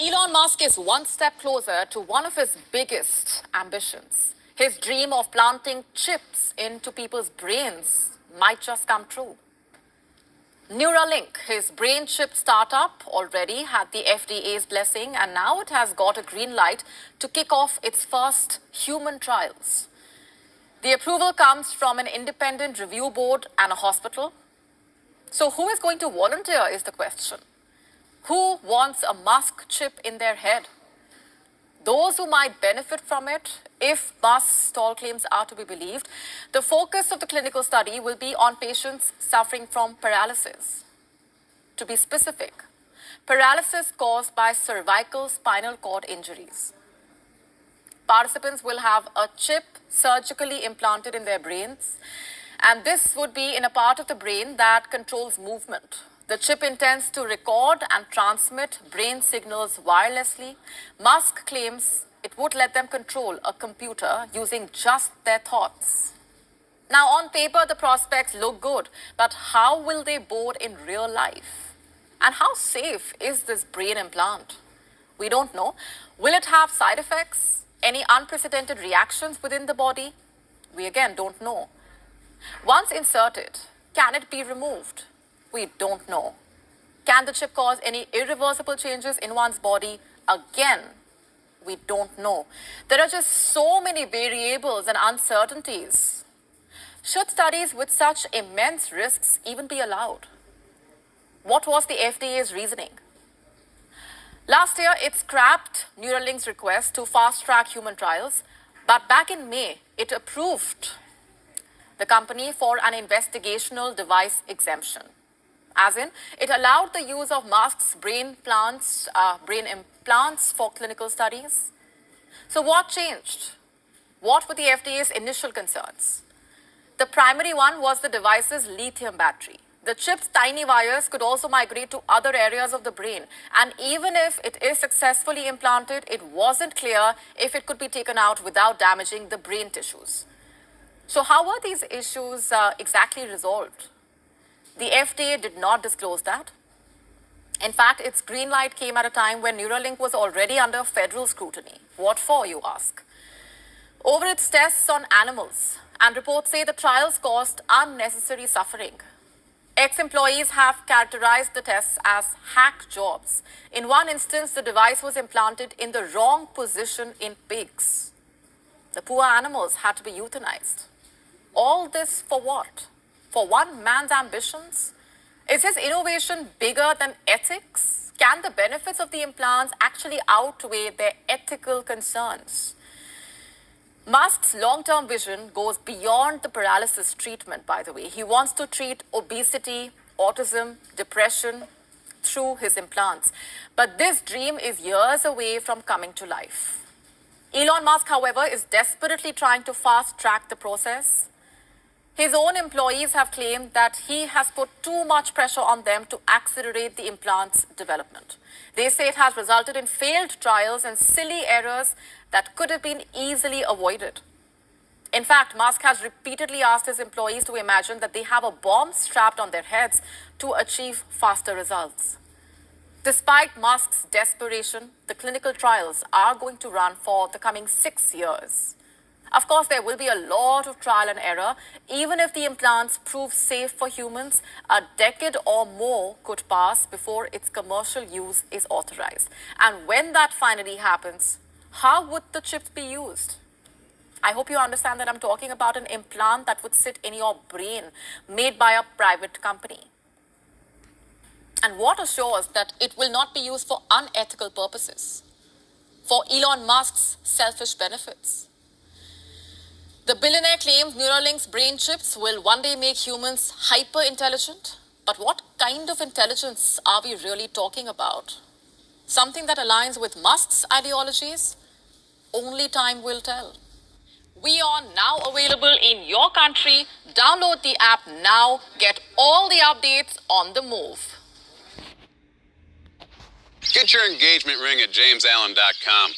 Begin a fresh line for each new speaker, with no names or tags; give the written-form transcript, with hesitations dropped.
Elon Musk is one step closer to one of his biggest ambitions. His dream of planting chips into people's brains might just come true. Neuralink, his brain chip startup, already had the FDA's blessing, and now it has got a green light to kick off its first human trials. The approval comes from an independent review board and a hospital. So who is going to volunteer is the question. Who wants a Musk chip in their head? Those who might benefit from it, if Musk's stall claims are to be believed. The focus of the clinical study will be on patients suffering from paralysis. To be specific, paralysis caused by cervical spinal cord injuries. Participants will have a chip surgically implanted in their brains, and this would be in a part of the brain that controls movement. The chip intends to record and transmit brain signals wirelessly. Musk claims it would let them control a computer using just their thoughts. Now, on paper, the prospects look good, but how will they bode in real life? And how safe is this brain implant? We don't know. Will it have side effects? Any unprecedented reactions within the body? We again don't know. Once inserted, can it be removed? We don't know. Can the chip cause any irreversible changes in one's body? Again, we don't know. There are just so many variables and uncertainties. Should studies with such immense risks even be allowed? What was the FDA's reasoning? Last year, it scrapped Neuralink's request to fast-track human trials, but back in May, it approved the company for an investigational device exemption. As in, it allowed the use of Musk's brain implants for clinical studies. So what changed? What were the FDA's initial concerns? The primary one was the device's lithium battery. The chip's tiny wires could also migrate to other areas of the brain. And even if it is successfully implanted, it wasn't clear if it could be taken out without damaging the brain tissues. So how were these issues exactly resolved? The FDA did not disclose that. In fact, its green light came at a time when Neuralink was already under federal scrutiny. What for, you ask? Over its tests on animals, and reports say the trials caused unnecessary suffering. Ex-employees have characterized the tests as hack jobs. In one instance, the device was implanted in the wrong position in pigs. The poor animals had to be euthanized. All this for what? For one man's ambitions? Is his innovation bigger than ethics? Can the benefits of the implants actually outweigh their ethical concerns? Musk's long-term vision goes beyond the paralysis treatment, by the way. He wants to treat obesity, autism, depression through his implants. But this dream is years away from coming to life. Elon Musk, however, is desperately trying to fast-track the process. His own employees have claimed that he has put too much pressure on them to accelerate the implant's development. They say it has resulted in failed trials and silly errors that could have been easily avoided. In fact, Musk has repeatedly asked his employees to imagine that they have a bomb strapped on their heads to achieve faster results. Despite Musk's desperation, the clinical trials are going to run for the coming 6 years. Of course, there will be a lot of trial and error. Even if the implants prove safe for humans, a decade or more could pass before its commercial use is authorized. And when that finally happens, how would the chips be used? I hope you understand that I'm talking about an implant that would sit in your brain, made by a private company. And what assures that it will not be used for unethical purposes, for Elon Musk's selfish benefits? The billionaire claims Neuralink's brain chips will one day make humans hyper-intelligent. But what kind of intelligence are we really talking about? Something that aligns with Musk's ideologies? Only time will tell. We are now available in your country. Download the app now. Get all the updates on the move.
Get your engagement ring at jamesallen.com.